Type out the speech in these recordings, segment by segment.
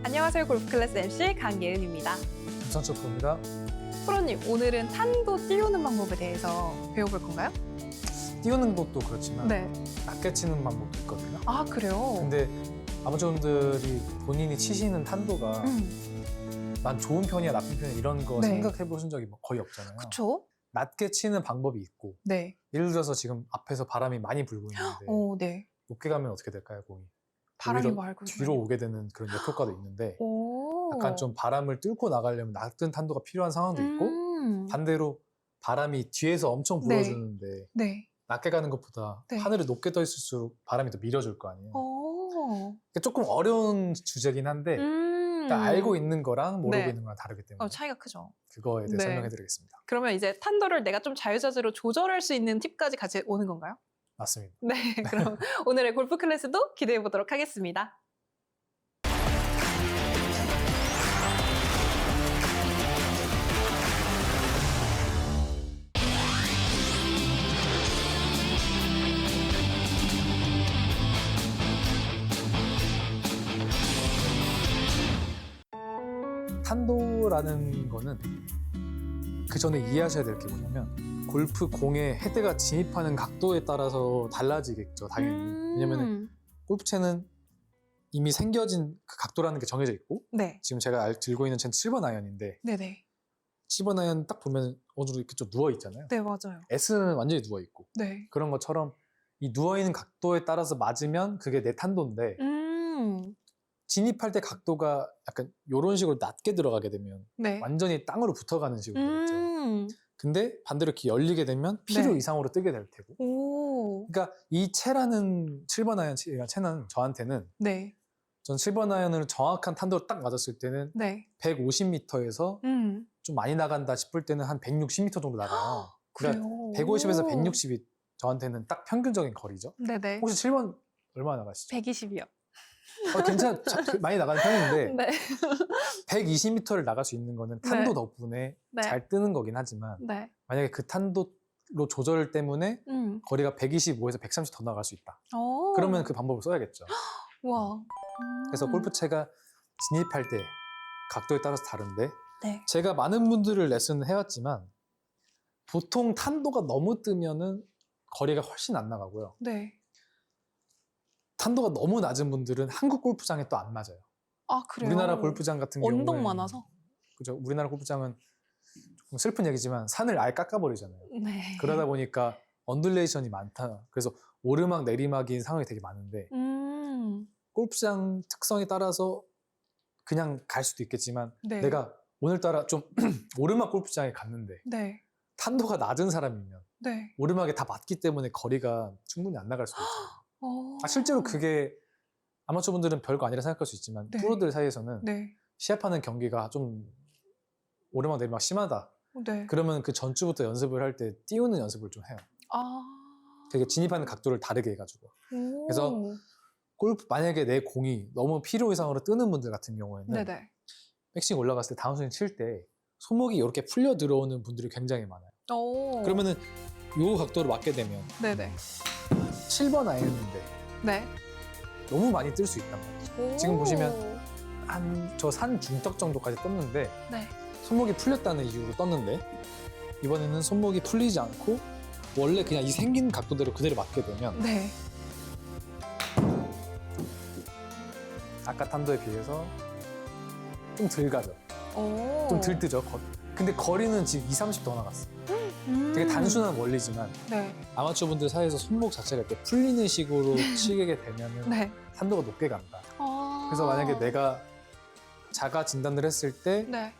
안녕하세요. 골프클래스 MC 강예은입니다. 김상철 프로입니다. 프로님, 오늘은 탄도 띄우는 방법에 대해서 배워볼 건가요? 띄우는 것도 그렇지만 네. 낮게 치는 방법도 있거든요. 아, 그래요? 근데 아마추어분들이 본인이 치시는 탄도가 난 좋은 편이야 나쁜 편이야 이런 거 네. 생각해 보신 적이 거의 없잖아요. 그쵸? 낮게 치는 방법이 있고 네. 예를 들어서 지금 앞에서 바람이 많이 불고 있는데 오, 네. 높게 가면 어떻게 될까요, 공이? 바람이 오히려 말고 뒤로 오게 되는 그런 역효과도 있는데 오. 약간 좀 바람을 뚫고 나가려면 낮은 탄도가 필요한 상황도 있고 반대로 바람이 뒤에서 엄청 불어주는데 네. 낮게 가는 것보다 네. 하늘이 높게 떠 있을수록 바람이 더 밀어줄 거 아니에요. 오. 그러니까 조금 어려운 주제긴 한데 일단 알고 있는 거랑 모르고 네. 있는 거랑 다르기 때문에 차이가 크죠. 그거에 대해 네. 설명해 드리겠습니다. 그러면 이제 탄도를 내가 좀 자유자재로 조절할 수 있는 팁까지 같이 오는 건가요? 맞습니다. 네. 그럼 오늘의 골프 클래스도 기대해 보도록 하겠습니다. 탄도라는 거는 그 전에 이해하셔야 될 게 뭐냐면 골프 공의 헤드가 진입하는 각도에 따라서 달라지겠죠, 당연히. 왜냐면 골프채는 이미 생겨진 그 각도라는 게 정해져 있고 네. 지금 제가 들고 있는 채는 7번 아이언인데 네네. 7번 아이언 딱 보면 어느 정도 이렇게 좀 누워 있잖아요. 네, 맞아요. S는 완전히 누워 있고 네. 그런 것처럼 이 누워 있는 각도에 따라서 맞으면 그게 내 탄도인데 진입할 때 각도가 약간 이런 식으로 낮게 들어가게 되면 네. 완전히 땅으로 붙어가는 식으로 되겠죠. 근데 반대로 이렇게 열리게 되면 필요 네. 이상으로 뜨게 될 테고. 오. 그러니까 이 채라는 7번 아이언 채는 저한테는 네. 전 7번 아이언으로 정확한 탄도로 딱 맞았을 때는 네. 150m에서 좀 많이 나간다 싶을 때는 한 160m 정도 나가요. 그러니까 그래요? 150에서 160이 저한테는 딱 평균적인 거리죠. 네네. 혹시 7번 얼마나 나가시죠? 120이요. 많이 나가는 편인데 네. 120m를 나갈 수 있는 거는 탄도 네. 덕분에 네. 잘 뜨는 거긴 하지만 네. 만약에 그 탄도로 조절 때문에 거리가 125에서 130 더 나갈 수 있다. 오. 그러면 그 방법을 써야겠죠. 와. 그래서 골프채가 진입할 때 각도에 따라서 다른데 네. 제가 많은 분들을 레슨을 해왔지만 보통 탄도가 너무 뜨면은 거리가 훨씬 안 나가고요. 네. 탄도가 너무 낮은 분들은 한국 골프장에 또 안 맞아요. 아, 그래요? 우리나라 골프장 같은 경우는 언덕 많아서? 그죠. 우리나라 골프장은 조금 슬픈 얘기지만 산을 아예 깎아버리잖아요. 네. 그러다 보니까 언듈레이션이 많다. 그래서 오르막 내리막인 상황이 되게 많은데 골프장 특성에 따라서 그냥 갈 수도 있겠지만 네. 내가 오늘따라 좀 오르막 골프장에 갔는데 네. 탄도가 낮은 사람이면 네. 오르막에 다 맞기 때문에 거리가 충분히 안 나갈 수도 있잖아요. 오. 실제로 그게 아마추어 분들은 별거 아니라 생각할 수 있지만 네. 프로들 사이에서는 네. 시합하는 경기가 좀 오르막 내리막 심하다. 네. 그러면 그 전주부터 연습을 할 때 띄우는 연습을 좀 해요. 아. 되게 진입하는 각도를 다르게 해가지고. 오. 그래서 골프 만약에 내 공이 너무 필요 이상으로 뜨는 분들 같은 경우에는 네네. 백스윙 올라갔을 때 다운스윙 칠 때 손목이 이렇게 풀려 들어오는 분들이 굉장히 많아요. 오. 그러면은 요 각도로 맞게 되면 네네. 7번 아이언인데 네. 너무 많이 뜰 수 있단 말이죠. 오. 지금 보시면 저 산 중턱 정도까지 떴는데 네. 손목이 풀렸다는 이유로 떴는데 이번에는 손목이 풀리지 않고 원래 그냥 이 생긴 각도대로 그대로 맞게 되면 네. 아까 탄도에 비해서 좀 덜 가죠. 오. 좀 덜 뜨죠. 근데 거리는 지금 20, 30 더 나갔어. 되게 단순한 원리지만 네. 아마추어 분들 사이에서 손목 자체가 이렇게 풀리는 식으로 치게 되면은 네. 탄도가 높게 간다. 아. 그래서 만약에 내가 자가 진단을 했을 때 네.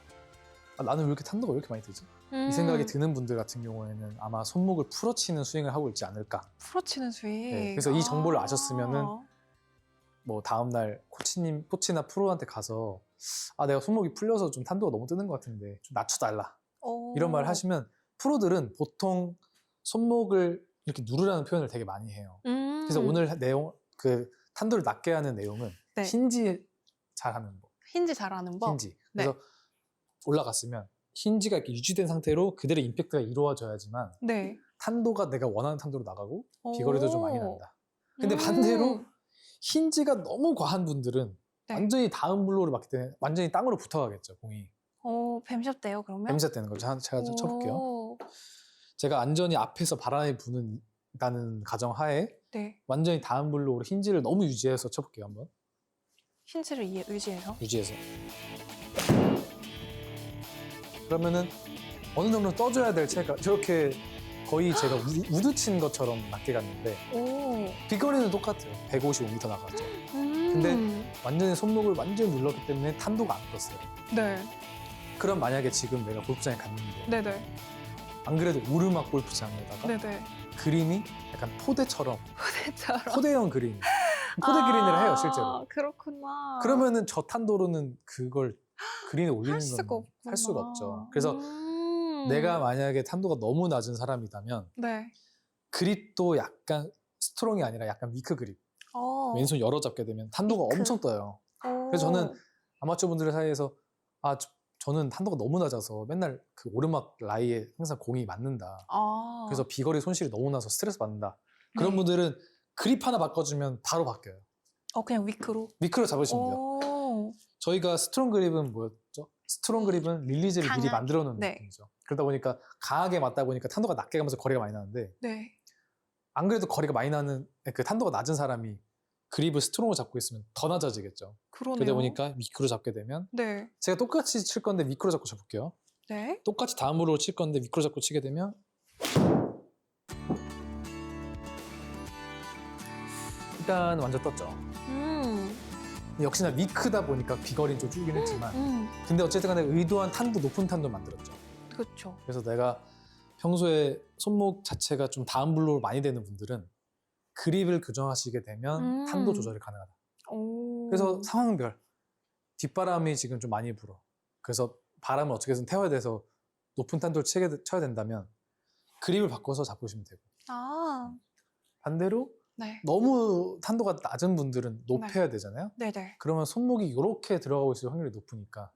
아, 나는 왜 이렇게 탄도가 왜 이렇게 많이 뜨지? 이 생각이 드는 분들 같은 경우에는 아마 손목을 풀어치는 스윙을 하고 있지 않을까. 풀어치는 스윙. 네, 그래서 이 정보를 아셨으면은 뭐 다음날 코치나 프로한테 가서 아 내가 손목이 풀려서 좀 탄도가 너무 뜨는 것 같은데 좀 낮춰달라 이런 말을 하시면 프로들은 보통 손목을 이렇게 누르라는 표현을 되게 많이 해요. 그래서 오늘 내용 그 탄도를 낮게 하는 내용은 네. 힌지 잘하는 법. 힌지 잘하는 법. 힌지. 그래서 올라갔으면 힌지가 이렇게 유지된 상태로 그대로 임팩트가 이루어져야지만 네. 탄도가 내가 원하는 탄도로 나가고 비거리도 좀 많이 오. 난다. 근데 반대로 힌지가 너무 과한 분들은 네. 완전히 다운 블로우를 맞기 때문에 완전히 땅으로 붙어가겠죠, 공이. 뱀샷돼요 그러면? 뱀샷 되는 거죠. 제가 좀 쳐볼게요. 오. 제가 안전히 앞에서 바람이 부는다는 가정하에 네. 완전히 다운 블로우로 힌지를 너무 유지해서 쳐볼게요, 한번. 힌지를 의지해서? 유지해서. 그러면은 어느 정도 떠줘야 될 채가 저렇게 거의 제가 우드 친 것처럼 낮게 갔는데 오. 비거리는 똑같아요. 155m 나갔죠. 근데 완전히 손목을 완전히 눌렀기 때문에 탄도가 안 떴어요. 네. 그럼 만약에 지금 내가 골프장에 갔는데 네네. 안 그래도 오르막 골프장에다가 네네. 그린이 약간 포대처럼 포대처럼. 포대형 그린 포대 그린을 해요 실제로. 그렇구나. 그러면은 저 탄도로는 그걸 그린에 올리는 할 수가 건 할 없구나. 수가 없죠. 그래서 내가 만약에 탄도가 너무 낮은 사람이라면 네. 그립도 약간 스트롱이 아니라 약간 위크 그립. 왼손 열어 잡게 되면 탄도가 위크. 엄청 떠요. 그래서 저는 아마추어 분들 사이에서 저는 탄도가 너무 낮아서 맨날 그 오르막 라이에 항상 공이 맞는다. 그래서 비거리 손실이 너무 나서 스트레스 받는다. 그런 네. 분들은 그립 하나 바꿔주면 바로 바뀌어요. 그냥 위크로? 위크로 잡으시면 돼요. 저희가 스트롱 그립은 뭐였죠? 스트롱 그립은 릴리즈를 미리 만들어 놓는 네. 느낌이죠. 그러다 보니까 강하게 맞다 보니까 탄도가 낮게 가면서 거리가 많이 나는데 네. 안 그래도 거리가 많이 나는 그 탄도가 낮은 사람이 그립을 스트롱으로 잡고 있으면 더 낮아지겠죠. 그러네요. 그러다 보니까 미크로 잡게 되면 네. 제가 똑같이 칠 건데 미크로 잡고 쳐볼게요. 네. 똑같이 다음으로 칠 건데 미크로 잡고 치게 되면 일단 완전 떴죠. 역시나 미크다 보니까 비거리는 좀 줄긴 했지만 근데 어쨌든 간에 의도한 탄도 높은 탄도 만들었죠. 그렇죠. 그래서 내가 평소에 손목 자체가 좀 다운 블로우 많이 되는 분들은 그립을 교정하시게 되면 탄도 조절이 가능하다. 그래서 상황별 뒷바람이 지금 좀 많이 불어. 그래서 바람을 어떻게든 태워야 돼서 높은 탄도를 쳐야 된다면 그립을 바꿔서 잡으시면 되고 반대로 네. 너무 탄도가 낮은 분들은 높여야 되잖아요. 네네. 그러면 손목이 이렇게 들어가고 있을 확률이 높으니까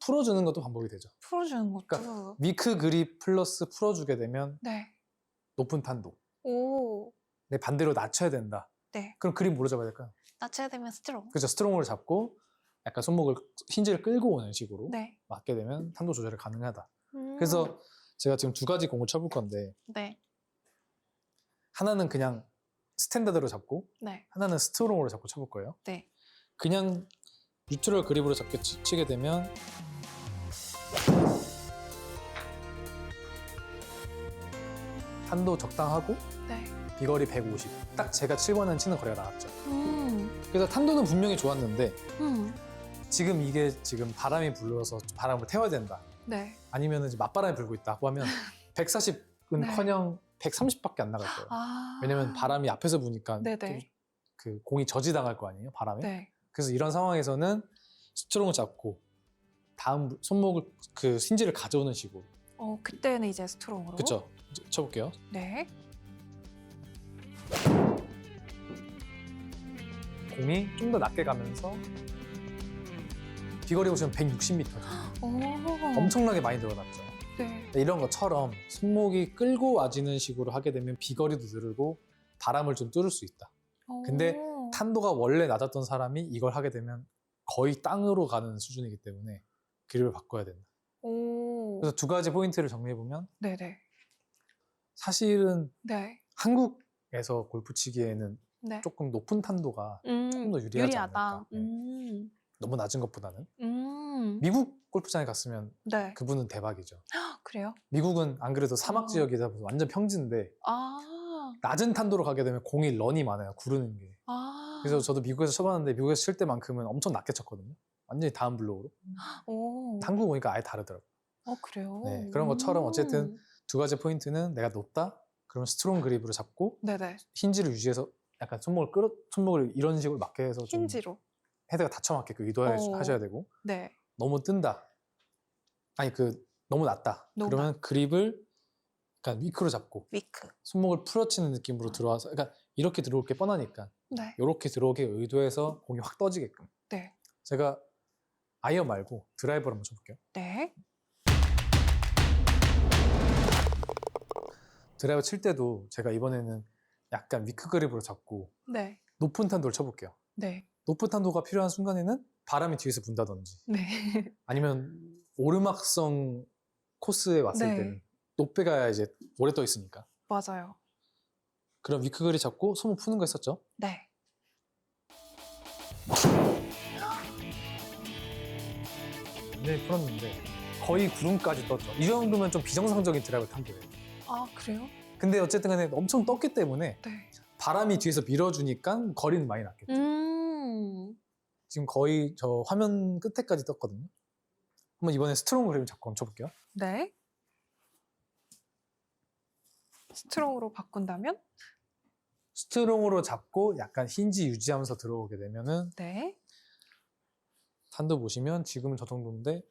풀어주는 것도 방법이 되죠. 풀어주는 것도. 그러니까 위크 그립 플러스 풀어주게 되면 네. 높은 탄도. 오. 근데 반대로 낮춰야 된다. 네. 그럼 그립 뭐로 잡아야 될까요? 낮춰야 되면 스트롱. 그렇죠. 스트롱으로 잡고 약간 손목을 힌지를 끌고 오는 식으로 네. 맞게 되면 탄도 조절이 가능하다. 그래서 제가 지금 두 가지 공을 쳐볼 건데 네. 하나는 그냥 스탠다드로 잡고 네. 하나는 스트롱으로 잡고 쳐볼 거예요. 네. 그냥 뉴트럴 그립으로 잡게 치게 되면 탄도 적당하고 네. 비거리 150. 딱 제가 7번은 치는 거리가 나왔죠. 그래서 탄도는 분명히 좋았는데 지금 이게 지금 바람이 불어서 바람을 태워야 된다. 네. 아니면 이제 맞바람이 불고 있다고 하면 140은커녕 130밖에 안 나갈 거예요. 왜냐면 바람이 앞에서 부니까 네네. 그 공이 저지당할 거 아니에요, 바람에. 네. 그래서 이런 상황에서는 스트롱을 잡고 다음 손목을 그 힌지를 가져오는 식으로. 그때는 이제 스트롱으로. 그렇죠. 쳐볼게요. 네. 공이 좀 더 낮게 가면서 비거리 보시면 160m죠. 엄청나게 많이 늘어났죠. 네. 이런 것처럼 손목이 끌고 와지는 식으로 하게 되면 비거리도 늘고 바람을 좀 뚫을 수 있다. 근데 탄도가 원래 낮았던 사람이 이걸 하게 되면 거의 땅으로 가는 수준이기 때문에 그립을 바꿔야 된다. 그래서 두 가지 포인트를 정리해보면 네네. 사실은 네. 한국에서 골프 치기에는 네. 조금 높은 탄도가 조금 더 유리하지 않을까. 네. 너무 낮은 것보다는. 미국 골프장에 갔으면 네. 그분은 대박이죠. 그래요? 미국은 안 그래도 사막 지역이다 보면 완전 평지인데 낮은 탄도로 가게 되면 공이 런이 많아요. 구르는 게. 그래서 저도 미국에서 쳐봤는데 미국에서 칠 때만큼은 엄청 낮게 쳤거든요. 완전히 다운 블로우로. 한국 오니까 아예 다르더라고요. 그래요? 네, 그런 것처럼 어쨌든 두 가지 포인트는 내가 높다? 그러면 스트롱 그립으로 잡고 네네. 힌지를 유지해서 약간 손목을 이런 식으로 맞게 해서 좀 힌지로. 헤드가 닫혀 맞게끔 의도하셔야 되고 네. 너무 뜬다. 아니 너무 낮다. 너무 그러면 그립을 약간 위크로 잡고 위크. 손목을 풀어치는 느낌으로 들어와서 그러니까 이렇게 들어올 게 뻔하니까 네. 이렇게 들어오게 의도해서 공이 확 떠지게끔. 네. 제가 아이언 말고 드라이버를 한번 쳐볼게요. 네. 드라이버 칠 때도 제가 이번에는 약간 위크 그립으로 잡고 네. 높은 탄도를 쳐볼게요. 네. 높은 탄도가 필요한 순간에는 바람이 뒤에서 분다든지 네. 아니면 오르막성 코스에 왔을 네. 때는 높게 가야 이제 오래 떠 있으니까. 맞아요. 그럼 위크 그립 잡고 손목 푸는 거 했었죠? 네. 네, 풀었는데 거의 구름까지 떴죠. 이 정도면 좀 비정상적인 드라이버 탄도예요. 아, 그래요? 근데 어쨌든 간에 엄청 떴기 때문에 네. 바람이 뒤에서 밀어주니까 거리는 많이 났겠죠. 지금 거의 저 화면 끝에까지 떴거든요. 한번 이번에 스트롱 그립 잡고 한번 쳐볼게요. 네. 스트롱으로 바꾼다면? 스트롱으로 잡고 약간 힌지 유지하면서 들어오게 되면은 네. 탄도 보시면 지금은 저 정도인데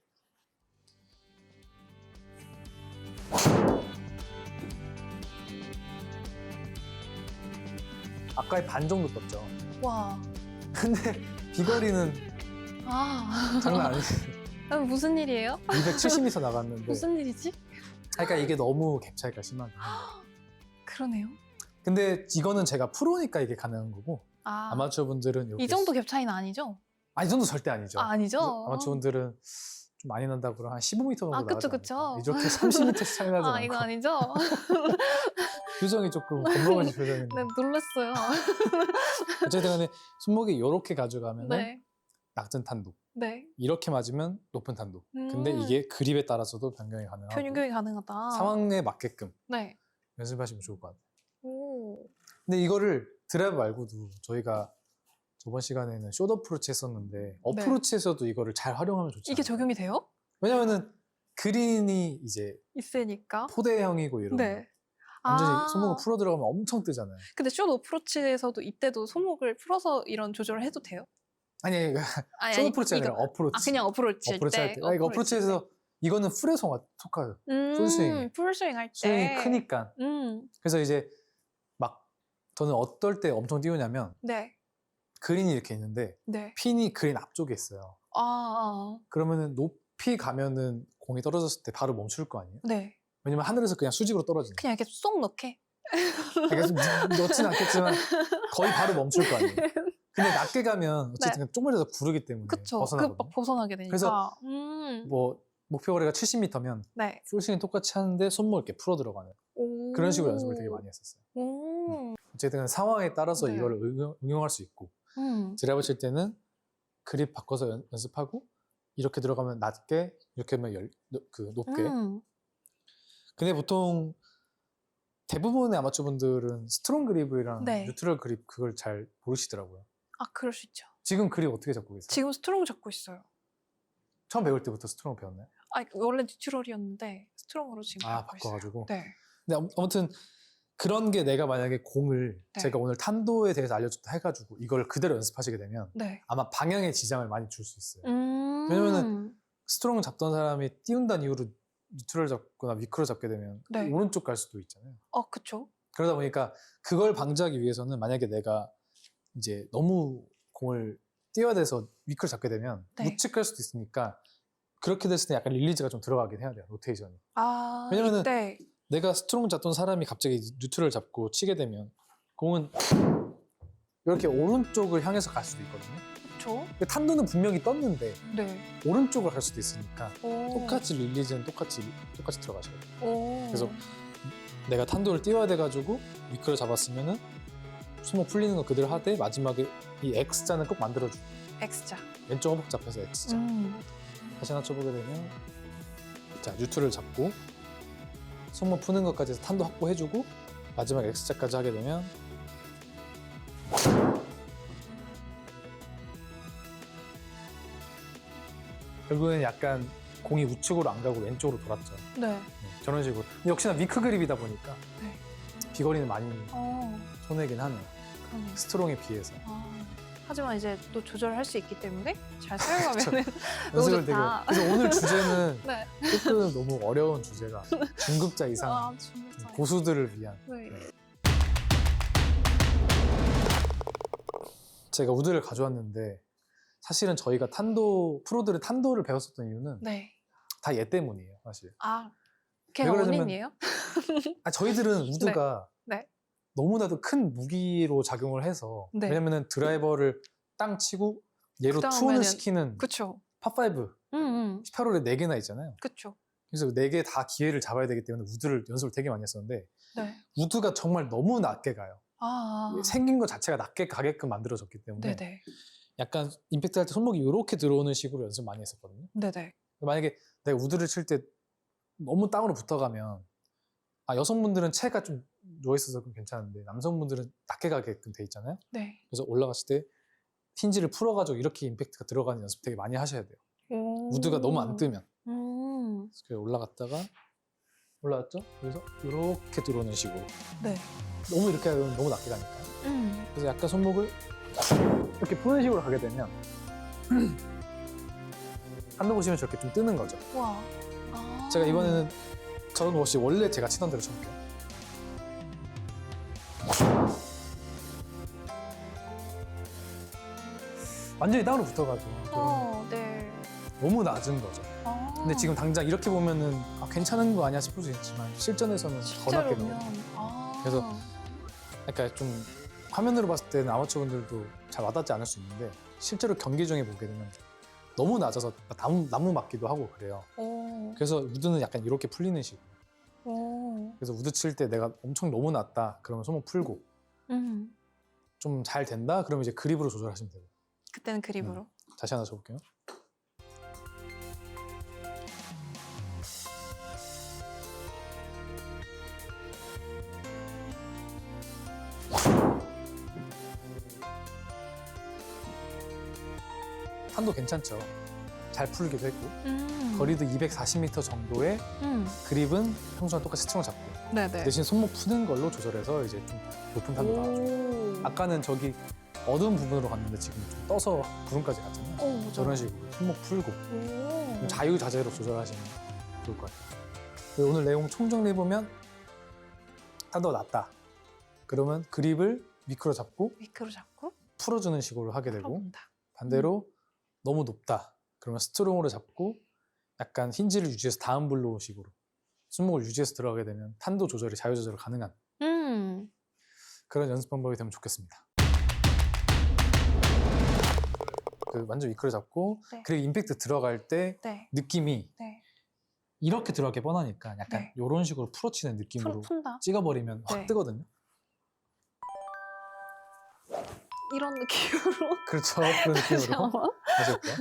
아까의 반 정도 떴죠. 와. 근데 비거리는 아. 장난 아니지. 무슨 일이에요? 270m 나갔는데 무슨 일이지? 그러니까 이게 너무 갭 차이가 심하게. 그러네요. 근데 이거는 제가 프로니까 이게 가능한 거고 아, 아마추어 분들은 이렇게 이 정도 갭 차이는 아니죠? 이 정도 절대 아니죠. 아, 아니죠? 아마추어 분들은 좀 많이 난다고 그러면 한 15m 정도 아, 그쵸, 나가지 그쵸. 않을까. 이렇게 30m씩 차이 나지 아, 않고 이거 아니죠? 표정이 조금 겁먹은 표정인데 네, 놀랐어요. 어쨌든 간에 손목이 이렇게 가져가면 은 네. 낮은 탄도 네. 이렇게 맞으면 높은 탄도 근데 이게 그립에 따라서도 변경이 가능하고 변경이 가능하다. 상황에 맞게끔 네. 연습하시면 좋을 것 같아요. 오. 근데 이거를 드라이브 말고도 저희가 저번 시간에는 숏 어프로치 했었는데 어프로치에서도 이거를 잘 활용하면 좋죠. 이게 적용이 돼요? 왜냐면은 그린이 이제 있으니까. 포대형이고 이러면 네. 완전히 손목을 풀어 들어가면 엄청 뜨잖아요. 근데 숏 어프로치에서도 이때도 손목을 풀어서 이런 조절을 해도 돼요? 아니 아니, 숏 어프로치 아니라 이거. 어프로치. 아, 그냥 어프로치 어프로치 할 때. 이거 어프로치에서 이거는 풀에 속하죠. 풀스윙. 풀스윙 할 때. 스윙이 크니까. 그래서 이제 막 저는 어떨 때 엄청 띄우냐면 네. 그린이 이렇게 있는데 네. 핀이 그린 앞쪽에 있어요. 그러면은 높이 가면은 공이 떨어졌을 때 바로 멈출 거 아니에요? 네. 왜냐면 하늘에서 그냥 수직으로 떨어지는. 그냥 이렇게 쏙 넣게. 그러니까 넣지는 않겠지만 거의 바로 멈출 거 아니에요. 근데 낮게 가면 어쨌든 쪽머리에서 구르기 때문에 그쵸. 벗어나거든요. 막 벗어나게 되니까. 그래서 뭐 목표 거리가 70m면 네. 풀스윙 똑같이 하는데 손목 이렇게 풀어 들어가는 그런 식으로 연습을 되게 많이 했었어요. 어쨌든 상황에 따라서 네. 이거를 응용할 수 있고 드라이버 칠 때는 그립 바꿔서 연습하고 이렇게 들어가면 낮게 이렇게 하면 높게. 근데 보통 대부분의 아마추어 분들은 스트롱 그립이랑 네. 뉴트럴 그립 그걸 잘 모르시더라고요. 아, 그럴 수 있죠. 지금 그립 어떻게 잡고 계세요? 지금 스트롱 잡고 있어요. 처음 배울 때부터 스트롱 배웠나요? 아, 원래 뉴트럴이었는데 스트롱으로 지금 아, 잡고 바꿔가지고. 있어요. 네. 근데 아무튼 그런 게 내가 만약에 공을 네. 제가 오늘 탄도에 대해서 알려줬다 해가지고 이걸 그대로 연습하시게 되면 네. 아마 방향에 지장을 많이 줄 수 있어요. 왜냐면은 스트롱 잡던 사람이 띄운다는 이유로 뉴트럴 잡거나 위크로 잡게 되면 네. 오른쪽 갈 수도 있잖아요. 그쵸. 그러다 보니까 그걸 방지하기 위해서는 만약에 내가 이제 너무 공을 띄워야 돼서 위크를 잡게 되면 네. 우측 갈 수도 있으니까 그렇게 됐을 때 약간 릴리즈가 좀 들어가긴 해야 돼요. 로테이션이. 아, 왜냐면은 이때. 내가 스트롱 잡던 사람이 갑자기 뉴트럴 잡고 치게 되면 공은 이렇게 오른쪽을 향해서 갈 수도 있거든요. 그쵸. 탄도는 분명히 떴는데 네. 오른쪽을 갈 수도 있으니까 오. 똑같이 릴리즈는 똑같이 들어가셔야 돼요. 오. 그래서 내가 탄도를 띄워야 돼가지고 위크를 잡았으면은 손목 풀리는 거 그대로 하되 마지막에 이 X자는 꼭 만들어줘. X자. 왼쪽 허벅 잡혀서 X자. 다시 하나 쳐보게 되면 자 뉴트를 잡고 손목 푸는 것까지 해서 탄도 확보해주고 마지막 X자까지 하게 되면 결국에는 약간 공이 우측으로 안 가고 왼쪽으로 돌았죠. 네. 저런 식으로. 근데 역시나 위크 그립이다 보니까 네. 비거리는 많이 어. 손해긴 하네요. 그러네요. 스트롱에 비해서. 하지만 이제 또 조절할 수 있기 때문에 잘 사용하면은 너무 연습을 되게. 좋다. 그래서 오늘 주제는 네. 조금 너무 어려운 주제가 중급자 이상 진짜. 고수들을 위한. 네. 제가 우드를 가져왔는데 사실은 저희가 프로들의 탄도를 배웠었던 이유는 네. 다 얘 때문이에요, 사실. 아, 걔가 왜 그러냐면- 원인이에요? 저희들은 우드가 네. 너무나도 큰 무기로 작용을 해서 네. 왜냐면은 드라이버를 땅 치고 얘로 그다음에는- 투혼을 시키는 그쵸. 파5 18홀에 4개나 있잖아요. 그쵸. 그래서 4개 다 기회를 잡아야 되기 때문에 우드를 연습을 되게 많이 했었는데 네. 우드가 정말 너무 낮게 가요. 아. 생긴 것 자체가 낮게 가게끔 만들어졌기 때문에 네네. 약간 임팩트 할 때 손목이 이렇게 들어오는 식으로 연습 많이 했었거든요. 네네. 만약에 내가 우드를 칠 때 너무 땅으로 붙어가면 여성분들은 체가 좀 누워있어서 그럼 괜찮은데 남성분들은 낮게 가게끔 돼 있잖아요. 네. 그래서 올라갔을 때 힌지를 풀어가지고 이렇게 임팩트가 들어가는 연습 되게 많이 하셔야 돼요. 우드가 너무 안 뜨면. 그래서 올라갔다가 올라왔죠? 그래서 이렇게 들어오는 식으로. 네. 너무 이렇게 하면 너무 낮게 가니까. 그래서 약간 손목을 이렇게 푸는 식으로 가게 되면 한도 보시면 저렇게 좀 뜨는 거죠. 와. 아. 제가 이번에는 저런 거 없이 원래 제가 치던 대로 쳐볼게요. 완전히 땅으로 붙어가지고 네. 너무 낮은 거죠. 아. 근데 지금 당장 이렇게 보면은 괜찮은 거 아니야 싶을 수 있지만 실전에서는 더 낮겠네요. 그래서 약간 좀 화면으로 봤을 때는 아마추어분들도 잘 와닿지 않을 수 있는데 실제로 경기 중에 보게 되면 너무 낮아서 나무 맞기도 하고 그래요. 그래서 우드는 약간 이렇게 풀리는 식. 그래서 우드 칠 때 내가 엄청 너무 낮다 그러면 손목 풀고 좀 잘 된다 그러면 이제 그립으로 조절하시면 돼요. 그때는 그립으로. 다시 하나 쳐볼게요. 탄도 괜찮죠. 잘 풀기도 했고 거리도 240m 정도의 그립은 평소랑 똑같이 스트롱 잡고 네네. 대신 손목 푸는 걸로 조절해서 이제 좀 높은 탄도 나와줘요. 아까는 저기 어두운 부분으로 갔는데 지금 좀 떠서 구름까지 갔잖아요. 저런 식으로 손목 풀고 좀 자유자재로 조절하시면 좋을 것 같아요. 오늘 내용 총정리해보면 탄도가 낮다. 그러면 그립을 미크로 잡고 미크로 잡고 풀어주는 식으로 하게 되고 풀어본다. 반대로 너무 높다. 그러면 스트롱으로 잡고 약간 힌지를 유지해서 다운 블로우 식으로 손목을 유지해서 들어가게 되면 탄도 조절이 자유조절 가능한 그런 연습 방법이 되면 좋겠습니다. 완전 미크로 잡고 네. 그리고 임팩트 들어갈 때 네. 느낌이 네. 이렇게 들어가게 뻔하니까 약간 네. 이런 식으로 풀어치는 느낌으로 푼다. 찍어버리면 확 네. 뜨거든요. 이런 느낌으로. 그렇죠. 그런 느낌으로 잠깐만. 다시 해볼게요.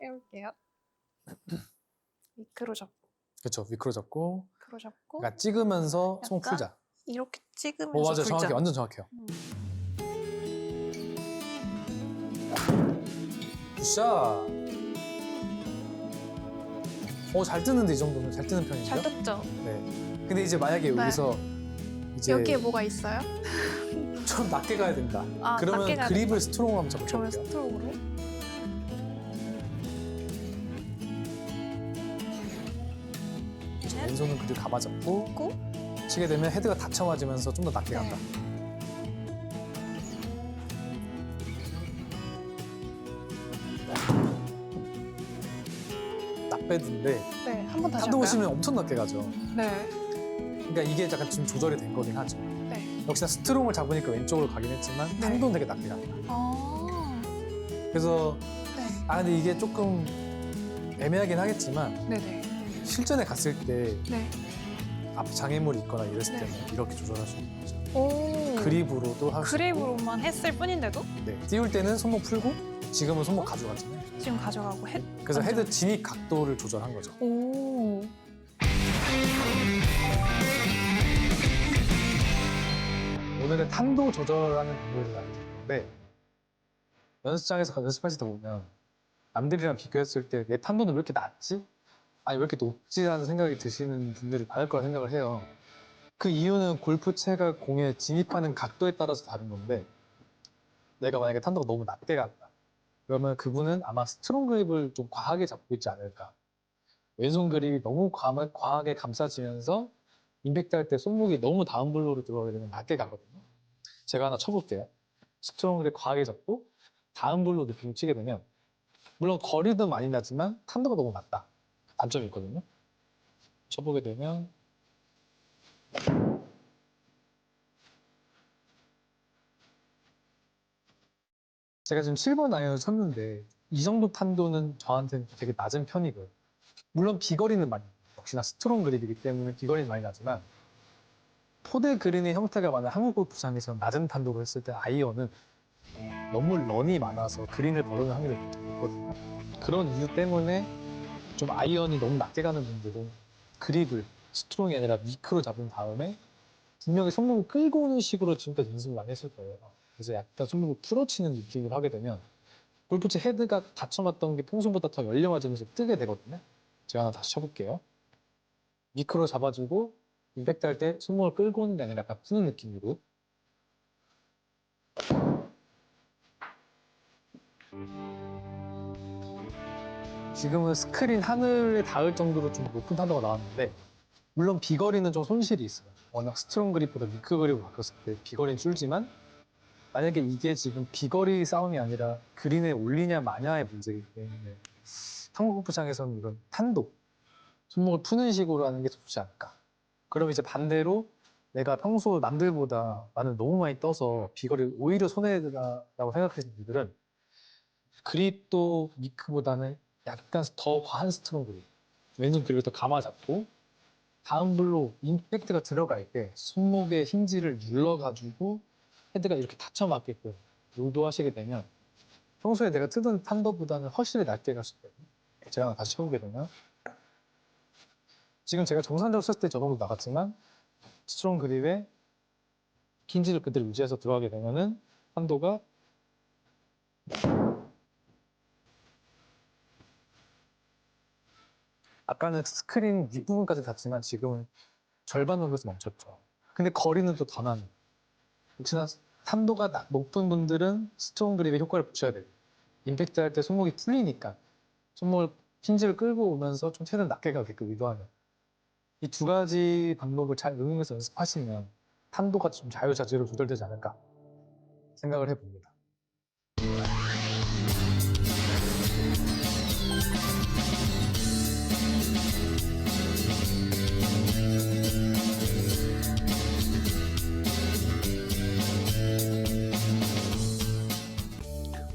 해볼게요. 미크로 잡고. 그렇죠. 미크로 잡고 미크로 잡고. 그러니까 찍으면서 손목 약간 풀자. 이렇게 찍으면서 맞아요. 불자. 정확해. 완전 정확해요. 굿샷. 잘 뜨는데 이 정도면 잘 뜨는 편이죠? 잘 떴죠? 네. 근데 이제 만약에 네. 여기서 이제 여기에 뭐가 있어요? 좀 낮게 가야 된다. 낮게 그러면 가야 그립을 스트롱으로 한번 그러면 잡아볼게요. 스트로크로. 왼손은 그립 감아잡고 치게 되면 헤드가 닫혀 맞으면서 좀 더 낮게 간다. 나빼드인데 네, 한 번 다시 탄도 할까요? 보시면 엄청 낮게 가죠. 네. 그러니까 이게 약간 좀 조절이 된 거긴 하죠. 네. 역시나 스트롱을 잡으니까 왼쪽으로 가긴 했지만 네. 탄도는 되게 낮게 간다. 아. 그래서 네. 근데 이게 조금 애매하긴 하겠지만 네네. 실전에 갔을 때 네. 앞 장애물이 있거나 이랬을 네. 때는 이렇게 조절할 수 있는 거죠. 오. 그립으로도 할 수 있고 그립으로만 했을 뿐인데도 네, 띄울 때는 손목 풀고 지금은 손목 가져가잖아요. 지금 가져가고 그래서 완전- 헤드 진입 각도를 조절한 거죠. 오. 오늘은 탄도 조절하는 방법을 알려드렸는데 연습장에서 연습하시다 보면 남들이랑 비교했을 때 내 탄도는 왜 이렇게 낮지? 아니 왜 이렇게 높지라는 생각이 드시는 분들이 많을 거라 생각을 해요. 그 이유는 골프채가 공에 진입하는 각도에 따라서 다른 건데 내가 만약에 탄도가 너무 낮게 간다. 그러면 그분은 아마 스트롱 그립을 좀 과하게 잡고 있지 않을까. 왼손 그립이 너무 과하게 감싸지면서 임팩트 할 때 손목이 너무 다운블로우로 들어가게 되면 낮게 가거든요. 제가 하나 쳐볼게요. 스트롱 그립 과하게 잡고 다운블로우 느낌 치게 되면 물론 거리도 많이 나지만 탄도가 너무 낮다. 단점이 있거든요. 쳐보게 되면 제가 지금 7번 아이언을 쳤는데 이 정도 탄도는 저한테는 되게 낮은 편이고요. 물론 비거리는 많이 역시나 스트롱 그립이기 때문에 비거리는 많이 나지만 포대 그린의 형태가 많은 한국 골프장에서 낮은 탄도를 했을 때 아이언은 너무 런이 많아서 그린을 버리는 확률이 높거든요. 그런 이유 때문에 좀 아이언이 너무 낮게 가는 분들은 그립을 스트롱이 아니라 미크로 잡은 다음에 분명히 손목을 끌고 오는 식으로 지금까지 연습을 많이 했을 거예요. 그래서 약간 손목을 풀어치는 느낌을 하게 되면 골프채 헤드가 받쳐놨던 게 평소보다 더 열려 맞으면서 뜨게 되거든요. 제가 하나 다시 쳐볼게요. 미크로 잡아주고 임팩트 할 때 손목을 끌고 오는 게 아니라 약간 푸는 느낌으로. 지금은 스크린 하늘에 닿을 정도로 좀 높은 탄도가 나왔는데 물론 비거리는 좀 손실이 있어요. 워낙 스트롱 그립보다 미크 그립으로 바뀌었을 때 비거리는 줄지만 만약에 이게 지금 비거리 싸움이 아니라 그린에 올리냐 마냐의 문제이기 때문에 한국 골프장에서는 이건 탄도, 손목을 푸는 식으로 하는 게 좋지 않을까. 그럼 이제 반대로 내가 평소 남들보다 나는 너무 많이 떠서 비거리 오히려 손해라고 생각하시는 분들은 그립도 미크보다는 약간 더 과한 스트롱 그립, 왼손 그립을 더 감아 잡고 다음 블로 임팩트가 들어갈 때 손목의 힌지를 눌러가지고 헤드가 이렇게 닫혀 맞게끔 유도하시게 되면 평소에 내가 뜨던 탄도보다는 훨씬 낮게 갈 수 있거든요. 제가 하나 다시 쳐보게 되면 지금 제가 정상적으로 쳤을 때 저 정도 나갔지만 스트롱 그립에 힌지를 그대로 유지해서 들어가게 되면은 탄도가 아까는 스크린 윗부분까지 닿지만 지금은 절반 정도에서 멈췄죠. 근데 거리는 또 더 나는. 혹시나 탄도가 높은 분들은 스트롱 그립에 효과를 붙여야 돼요. 임팩트 할 때 손목이 풀리니까 손목을 힌지를 끌고 오면서 좀 최대한 낮게 가게끔 유도하는 이 두 가지 방법을 잘 응용해서 연습하시면 탄도가 좀 자유자재로 조절되지 않을까 생각을 해봅니다.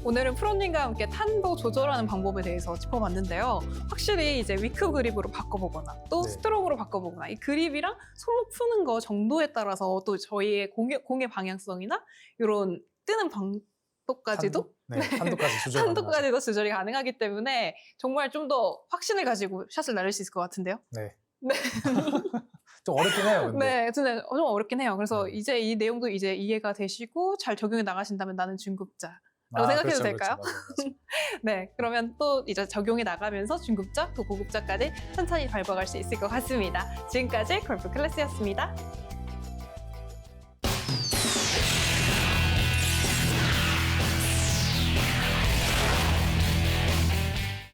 오늘은 프로님과 함께 탄도 조절하는 방법에 대해서 짚어봤는데요. 확실히 이제 위크 그립으로 바꿔보거나 또 네. 스트로크로 바꿔보거나 이 그립이랑 손목 푸는 거 정도에 따라서 또 저희의 공의 방향성이나 이런 뜨는 방법까지도 탄도? 네, 탄도까지 조절 가능하죠. 탄도까지도 조절이 가능하기 때문에 정말 좀 더 확신을 가지고 샷을 날릴 수 있을 것 같은데요. 네. 네. 좀 어렵긴 해요. 근데. 네, 진짜 좀 어렵긴 해요. 그래서 네. 이제 이 내용도 이제 이해가 되시고 잘 적용해 나가신다면 나는 중급자. 아, 생각해도 그렇죠, 될까요? 그렇죠. 맞아요. 네, 그러면 또 이제 적용해 나가면서 중급자, 또 고급자까지 천천히 밟아갈 수 있을 것 같습니다. 지금까지 골프 클래스였습니다.